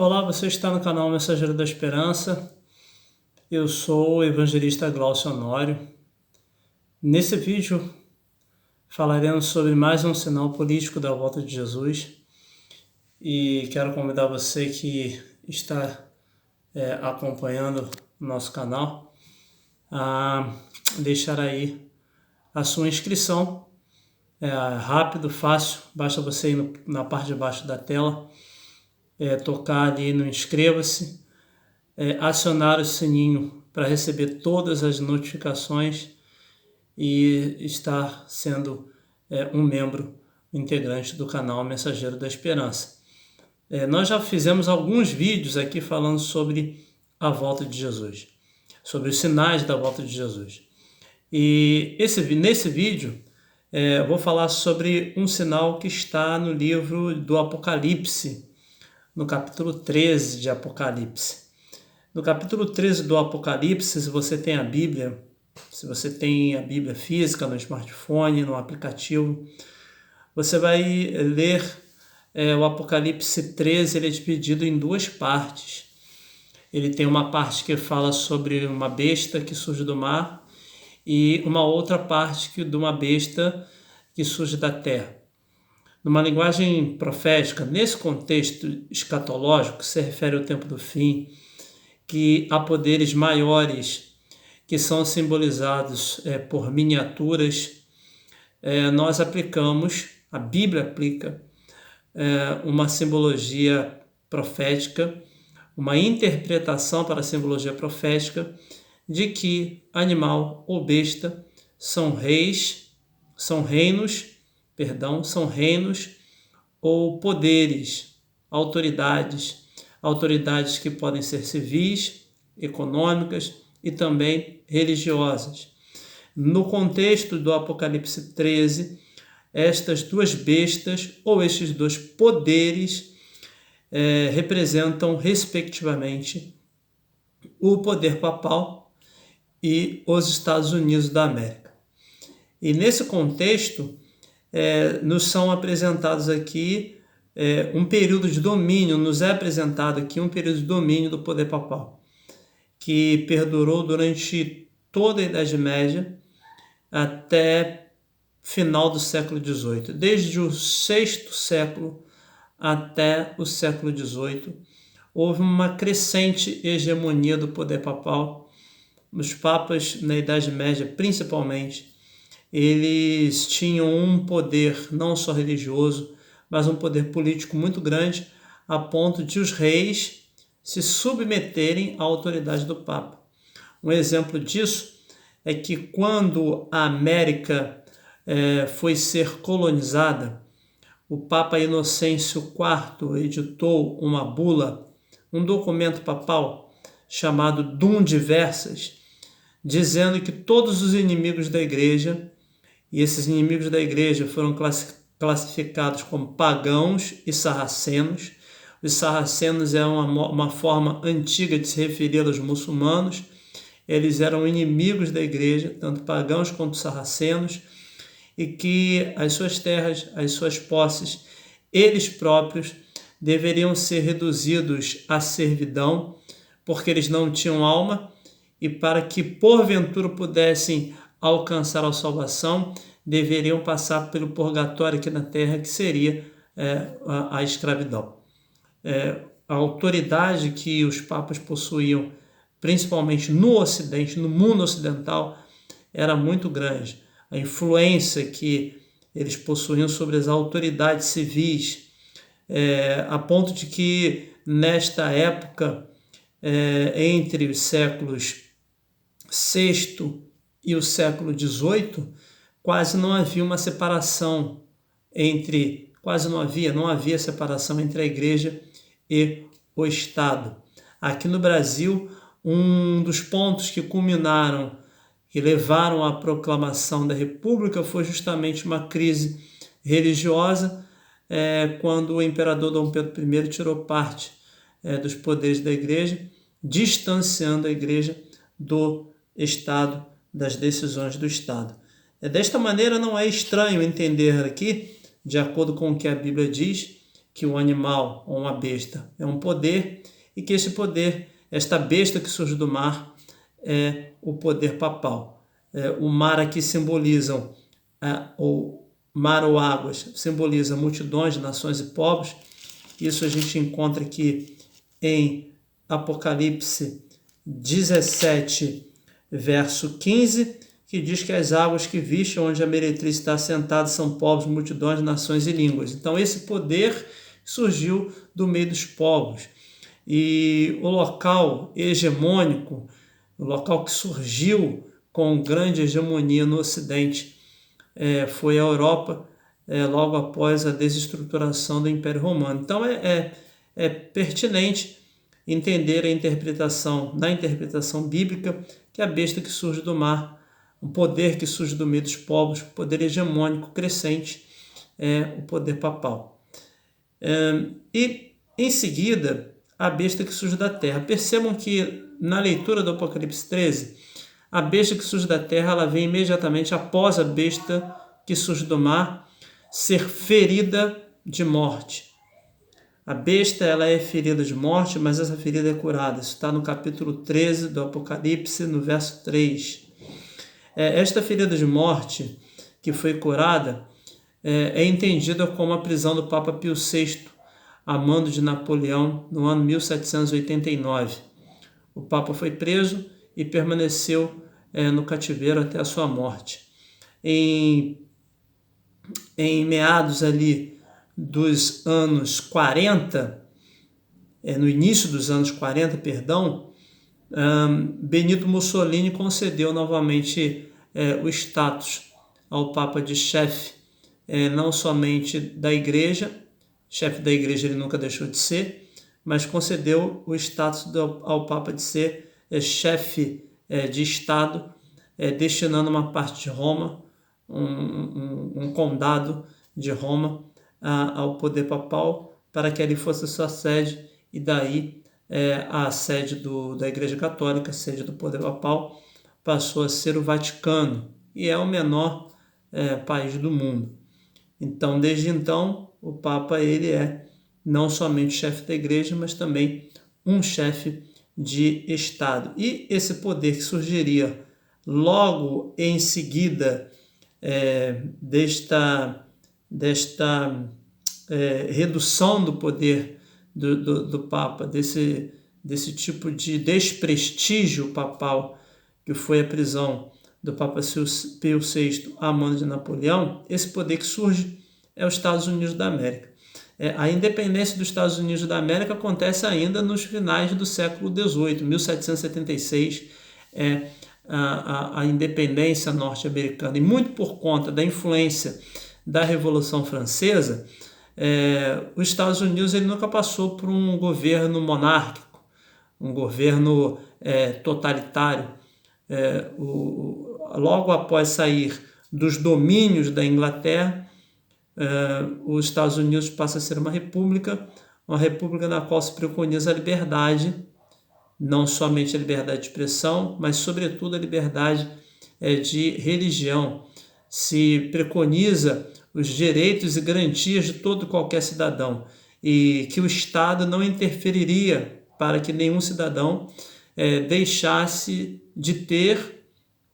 Olá, você está no canal Mensageiro da Esperança. Eu sou o evangelista Glaucio Honório. Nesse vídeo falaremos sobre mais um sinal político da volta de Jesus e quero convidar você que está acompanhando o nosso canal a deixar aí a sua inscrição. É rápido, fácil, basta você ir na parte de baixo da tela, tocar ali no inscreva-se, acionar o sininho para receber todas as notificações e estar sendo um membro integrante do canal Mensageiro da Esperança. Nós já fizemos alguns vídeos aqui falando sobre a volta de Jesus, sobre os sinais da volta de Jesus. E nesse vídeo eu vou falar sobre um sinal que está no livro do Apocalipse, no capítulo 13 de Apocalipse. No capítulo 13 do Apocalipse, se você tem a Bíblia física no smartphone, no aplicativo, você vai ler o Apocalipse 13, ele é dividido em duas partes. Ele tem uma parte que fala sobre uma besta que surge do mar e uma outra parte de uma besta que surge da terra. Numa linguagem profética, nesse contexto escatológico, que se refere ao tempo do fim, que há poderes maiores que são simbolizados por miniaturas, nós aplicamos, a Bíblia aplica uma simbologia profética, uma interpretação para a simbologia profética de que animal ou besta são reinos ou poderes, autoridades que podem ser civis, econômicas e também religiosas. No contexto do Apocalipse 13, estas duas bestas ou estes dois poderes representam, respectivamente, o poder papal e os Estados Unidos da América. E nesse contexto, nos são apresentados aqui um período de domínio, nos é apresentado aqui um período de domínio do poder papal, que perdurou durante toda a Idade Média até final do século XVIII. Desde o sexto século até o século XVIII, houve uma crescente hegemonia do poder papal. Os papas, na Idade Média principalmente, eles tinham um poder não só religioso, mas um poder político muito grande, a ponto de os reis se submeterem à autoridade do Papa. Um exemplo disso é que quando a América foi ser colonizada, o Papa Inocêncio IV editou uma bula, um documento papal chamado Dum Diversas, dizendo que todos os inimigos da Igreja, e esses inimigos da Igreja foram classificados como pagãos e sarracenos. Os sarracenos é uma forma antiga de se referir aos muçulmanos. Eles eram inimigos da Igreja, tanto pagãos quanto sarracenos, e que as suas terras, as suas posses, eles próprios deveriam ser reduzidos à servidão, porque eles não tinham alma, e para que porventura pudessem alcançar a salvação, deveriam passar pelo purgatório aqui na terra, que seria a escravidão. A autoridade que os papas possuíam, principalmente no Ocidente, no mundo ocidental, era muito grande. A influência que eles possuíam sobre as autoridades civis, a ponto de que, nesta época, entre os séculos VI e o século XVIII, quase não havia uma separação não havia separação entre a Igreja e o Estado. Aqui no Brasil, um dos pontos que culminaram e levaram à proclamação da República foi justamente uma crise religiosa, quando o imperador Dom Pedro I tirou parte dos poderes da Igreja, distanciando a Igreja do Estado, das decisões do Estado. Desta maneira, não é estranho entender aqui, de acordo com o que a Bíblia diz, que o animal ou uma besta é um poder e que esse poder, esta besta que surge do mar, é o poder papal. O mar aqui simbolizam, o mar ou águas, simboliza multidões, nações e povos. Isso a gente encontra aqui em Apocalipse 17, verso 15, que diz que as águas que viste onde a meretriz está assentada são povos, multidões, nações e línguas. Então esse poder surgiu do meio dos povos. E o local hegemônico, o local que surgiu com grande hegemonia no Ocidente, foi a Europa, logo após a desestruturação do Império Romano. Então é pertinente entender na interpretação bíblica, que a besta que surge do mar, o poder que surge do meio dos povos, o poder hegemônico crescente, é o poder papal. E em seguida, a besta que surge da terra. Percebam que na leitura do Apocalipse 13, a besta que surge da terra, ela vem imediatamente após a besta que surge do mar ser ferida de morte. A besta, ela é ferida de morte, mas essa ferida é curada. Isso está no capítulo 13 do Apocalipse, no verso 3. Esta ferida de morte que foi curada é entendida como a prisão do Papa Pio VI, a mando de Napoleão, no ano 1789. O Papa foi preso e permaneceu no cativeiro até a sua morte. Em meados ali dos anos 40, no início dos anos 40, Benito Mussolini concedeu novamente o status ao Papa de chefe, não somente da Igreja, chefe da Igreja ele nunca deixou de ser, mas concedeu o status ao Papa de ser chefe de Estado, destinando uma parte de Roma, um condado de Roma, ao poder papal, para que ali fosse sua sede, e daí a sede da Igreja Católica, a sede do poder papal, passou a ser o Vaticano, e é o menor país do mundo. Então, desde então, o Papa ele é não somente chefe da Igreja, mas também um chefe de Estado. E esse poder que surgiria logo em seguida desta redução do poder do Papa, desse tipo de desprestígio papal, que foi a prisão do Papa Pio VI a mando de Napoleão, esse poder que surge é os Estados Unidos da América. A independência dos Estados Unidos da América acontece ainda nos finais do século XVIII, 1776, a independência norte-americana. E muito por conta da influência da Revolução Francesa, os Estados Unidos ele nunca passou por um governo monárquico, um governo totalitário. Logo após sair dos domínios da Inglaterra, os Estados Unidos passa a ser uma república na qual se preconiza a liberdade, não somente a liberdade de expressão, mas sobretudo a liberdade de religião. Se preconiza os direitos e garantias de todo e qualquer cidadão, e que o Estado não interferiria para que nenhum cidadão deixasse de ter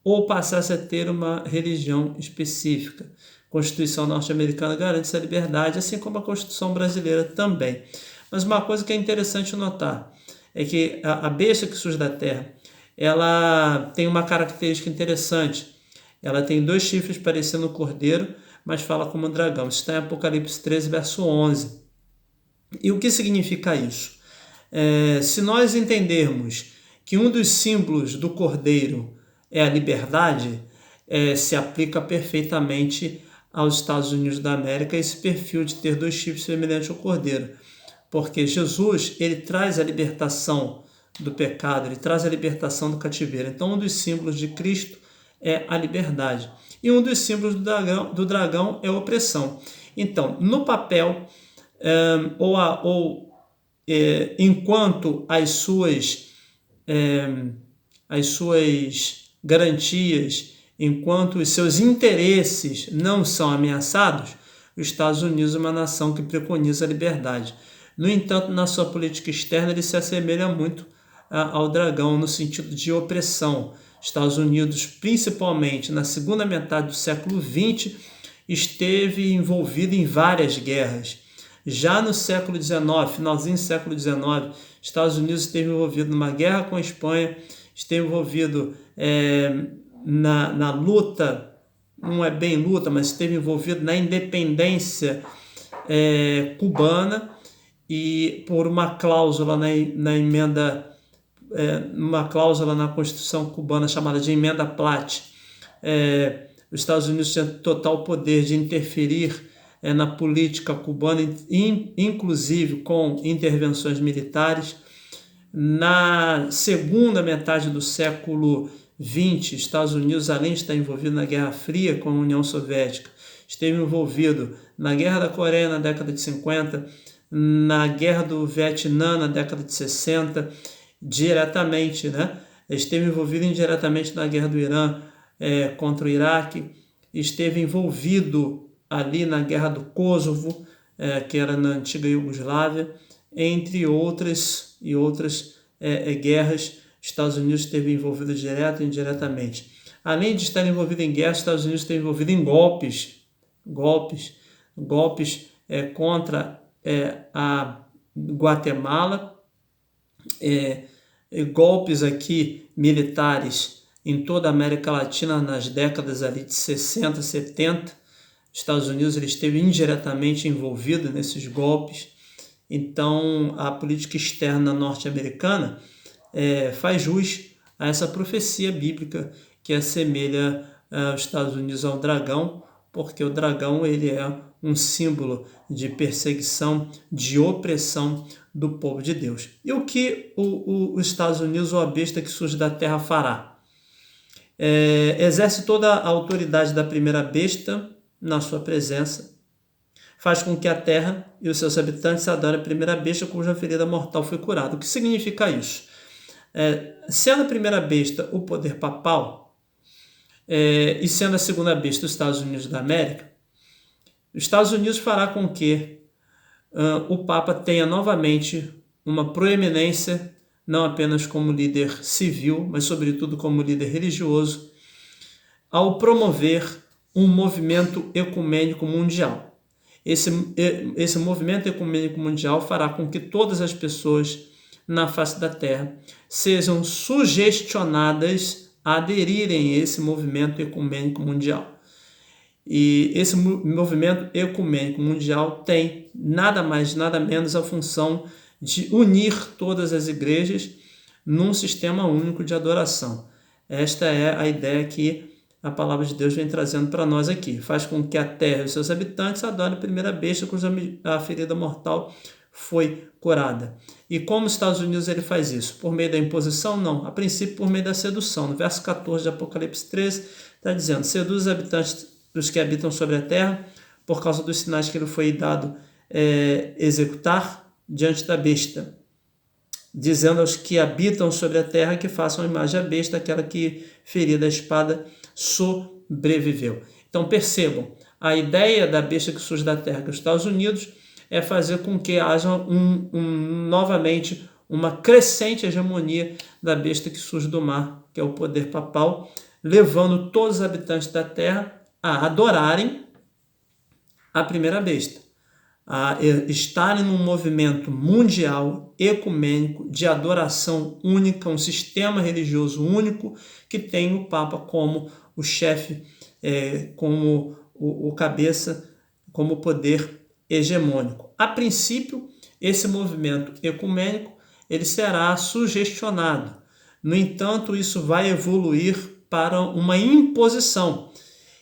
ou passasse a ter uma religião específica. A Constituição norte-americana garante essa liberdade, assim como a Constituição brasileira também. Mas uma coisa que é interessante notar é que a besta que surge da terra, ela tem uma característica interessante. Ela tem 2 chifres parecendo um cordeiro, mas fala como um dragão. Isso está em Apocalipse 13, verso 11. E o que significa isso? Se nós entendermos que um dos símbolos do cordeiro é a liberdade, se aplica perfeitamente aos Estados Unidos da América esse perfil de ter 2 chifres semelhantes ao cordeiro. Porque Jesus, ele traz a libertação do pecado, ele traz a libertação do cativeiro. Então, um dos símbolos de Cristo é a liberdade. E um dos símbolos do dragão é a opressão. Então, no papel, enquanto as suas garantias, enquanto os seus interesses não são ameaçados, os Estados Unidos é uma nação que preconiza a liberdade. No entanto, na sua política externa, ele se assemelha muito ao dragão no sentido de opressão. Estados Unidos, principalmente na segunda metade do século XX, esteve envolvido em várias guerras. Já no século XIX, finalzinho do século XIX, Estados Unidos esteve envolvido numa guerra com a Espanha, esteve envolvido na luta, não é bem luta, mas esteve envolvido na independência cubana, e por uma cláusula na emenda, uma cláusula na Constituição cubana chamada de emenda Platt, os Estados Unidos tinham total poder de interferir na política cubana, inclusive com intervenções militares. Na segunda metade do século XX, Estados Unidos, além de estar envolvido na Guerra Fria com a União Soviética, esteve envolvido na Guerra da Coreia na década de 50, na Guerra do Vietnã na década de 60, diretamente, né? Esteve envolvido indiretamente na Guerra do Irã contra o Iraque, esteve envolvido ali na Guerra do Kosovo, que era na antiga Iugoslávia, entre outras guerras. Estados Unidos esteve envolvido direto e indiretamente. Além de estar envolvido em guerra, Estados Unidos esteve envolvido em golpes contra a Guatemala, golpes aqui militares em toda a América Latina nas décadas ali de 60, 70. Estados Unidos ele esteve indiretamente envolvido nesses golpes. Então, a política externa norte-americana faz jus a essa profecia bíblica que assemelha os Estados Unidos ao dragão, porque o dragão ele é um símbolo de perseguição, de opressão do povo de Deus. E o que os Estados Unidos, ou a besta que surge da terra, fará? Exerce toda a autoridade da primeira besta na sua presença, faz com que a terra e os seus habitantes adorem a primeira besta cuja ferida mortal foi curada. O que significa isso? Sendo a primeira besta o poder papal, e sendo a segunda besta os Estados Unidos da América, os Estados Unidos fará com que o Papa tenha novamente uma proeminência, não apenas como líder civil, mas sobretudo como líder religioso, ao promover um movimento ecumênico mundial. Esse movimento ecumênico mundial fará com que todas as pessoas na face da Terra sejam sugestionadas a aderirem a esse movimento ecumênico mundial. E esse movimento ecumênico mundial tem nada mais, nada menos a função de unir todas as igrejas num sistema único de adoração. Esta é a ideia que a palavra de Deus vem trazendo para nós aqui. Faz com que a terra e os seus habitantes adorem a primeira besta cuja a ferida mortal foi curada. E como os Estados Unidos ele faz isso? Por meio da imposição? Não. A princípio, por meio da sedução. No verso 14 de Apocalipse 13, está dizendo: seduz os habitantes dos que habitam sobre a terra, por causa dos sinais que ele foi dado executar diante da besta, dizendo aos que habitam sobre a terra que façam a imagem da besta, aquela que, ferida a espada, sobreviveu. Então percebam, a ideia da besta que surge da terra, que os Estados Unidos, é fazer com que haja novamente uma crescente hegemonia da besta que surge do mar, que é o poder papal, levando todos os habitantes da terra a adorarem a primeira besta, a estarem num movimento mundial, ecumênico, de adoração única, um sistema religioso único, que tem o Papa como o chefe, como o cabeça, como poder hegemônico. A princípio, esse movimento ecumênico ele será sugestionado. No entanto, isso vai evoluir para uma imposição.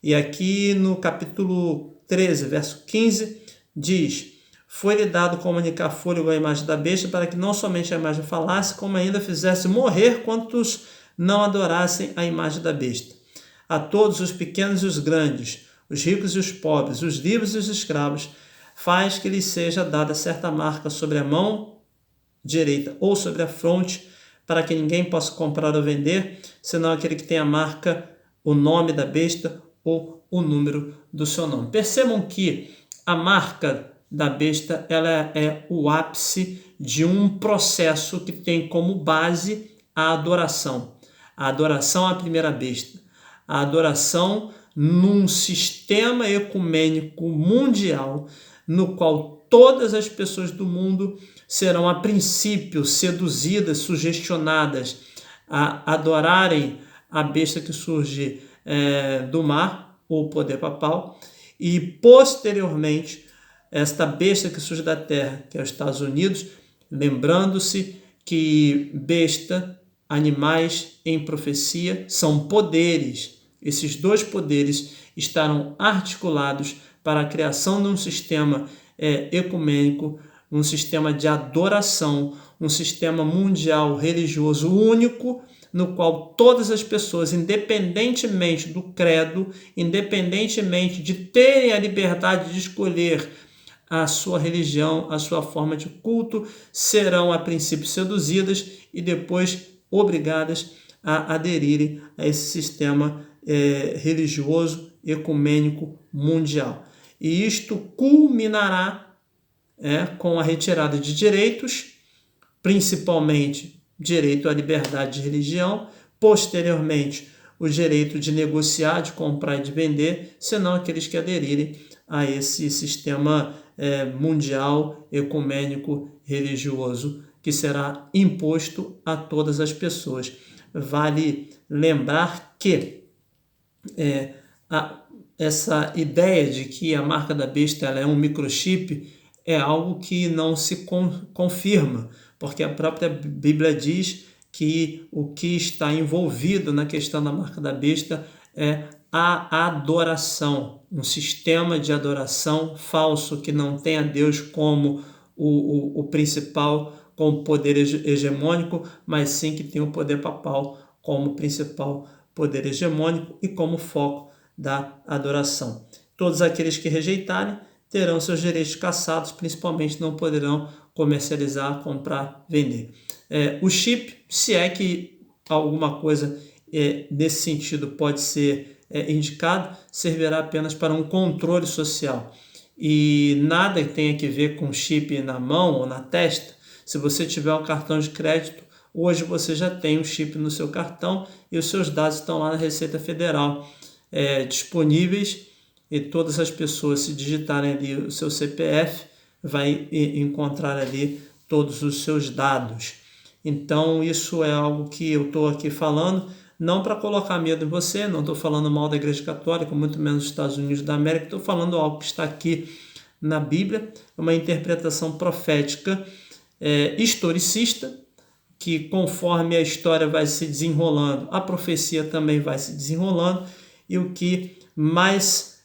E aqui no capítulo 13, verso 15, diz: foi-lhe dado comunicar fôlego à imagem da besta, para que não somente a imagem falasse, como ainda fizesse morrer quantos não adorassem a imagem da besta. A todos, os pequenos e os grandes, os ricos e os pobres, os livres e os escravos, faz que lhes seja dada certa marca sobre a mão direita ou sobre a fronte, para que ninguém possa comprar ou vender, senão aquele que tem a marca, o nome da besta ou o número do seu nome. Percebam que a marca da besta ela é o ápice de um processo que tem como base a adoração. A adoração à primeira besta. A adoração num sistema ecumênico mundial no qual todas as pessoas do mundo serão a princípio seduzidas, sugestionadas a adorarem a besta que surge do mar, o poder papal, e posteriormente esta besta que surge da terra, que é os Estados Unidos, lembrando-se que besta, animais em profecia são poderes. Esses dois poderes estarão articulados para a criação de um sistema ecumênico, um sistema de adoração, um sistema mundial religioso único, no qual todas as pessoas, independentemente do credo, independentemente de terem a liberdade de escolher a sua religião, a sua forma de culto, serão a princípio seduzidas e depois obrigadas a aderirem a esse sistema religioso ecumênico mundial. E isto culminará com a retirada de direitos, principalmente direito à liberdade de religião, posteriormente o direito de negociar, de comprar e de vender, senão aqueles que aderirem a esse sistema mundial, ecumênico, religioso, que será imposto a todas as pessoas. Vale lembrar que essa ideia de que a marca da besta ela é um microchip é algo que não se confirma, porque a própria Bíblia diz que o que está envolvido na questão da marca da besta é a adoração, um sistema de adoração falso que não tem a Deus como o principal, como poder hegemônico, mas sim que tem o poder papal como principal poder hegemônico e como foco da adoração. Todos aqueles que rejeitarem terão seus direitos cassados, principalmente não poderão comercializar, comprar, vender. O chip, se é que alguma coisa nesse sentido pode ser indicado, servirá apenas para um controle social. E nada tem a ver com chip na mão ou na testa. Se você tiver um cartão de crédito, hoje você já tem um chip no seu cartão e os seus dados estão lá na Receita Federal disponíveis, e todas as pessoas, se digitarem ali o seu CPF, vai encontrar ali todos os seus dados. Então isso é algo que eu estou aqui falando, não para colocar medo em você, não estou falando mal da Igreja Católica, muito menos dos Estados Unidos da América, estou falando algo que está aqui na Bíblia, uma interpretação profética historicista, que conforme a história vai se desenrolando, a profecia também vai se desenrolando, e o que mais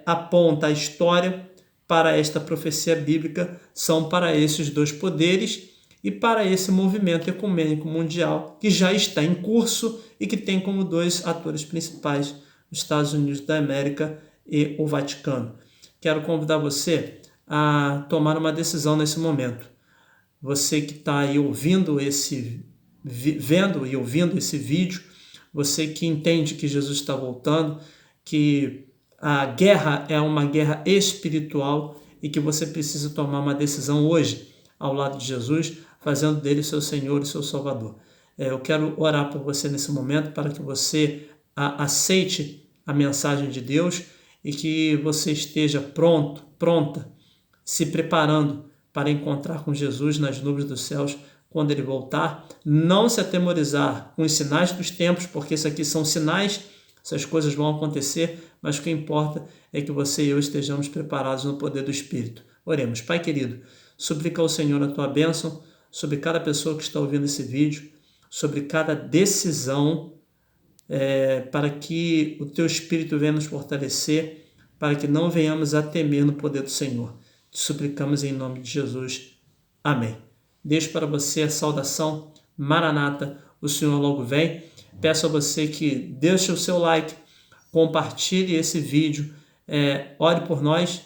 aponta a história para esta profecia bíblica são para esses dois poderes e para esse movimento ecumênico mundial que já está em curso e que tem como dois atores principais os Estados Unidos da América e o Vaticano. Quero convidar você a tomar uma decisão nesse momento. Você que está aí vendo e ouvindo esse vídeo, você que entende que Jesus está voltando, que a guerra é uma guerra espiritual e que você precisa tomar uma decisão hoje ao lado de Jesus, fazendo dele seu Senhor e seu Salvador. Eu quero orar por você nesse momento para que você aceite a mensagem de Deus e que você esteja pronta, se preparando para encontrar com Jesus nas nuvens dos céus quando ele voltar. Não se atemorizar com os sinais dos tempos, porque isso aqui são sinais, essas coisas vão acontecer, mas o que importa é que você e eu estejamos preparados no poder do Espírito. Oremos. Pai querido, suplica ao Senhor a tua bênção sobre cada pessoa que está ouvindo esse vídeo, sobre cada decisão, para que o teu Espírito venha nos fortalecer, para que não venhamos a temer no poder do Senhor. Te suplicamos em nome de Jesus. Amém. Deixo para você a saudação Maranata, o Senhor logo vem. Peço a você que deixe o seu like, compartilhe esse vídeo, ore por nós,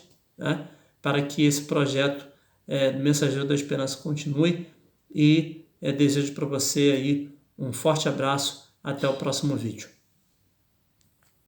para que esse projeto Mensageiro da Esperança continue, e desejo para você aí um forte abraço. Até o próximo vídeo.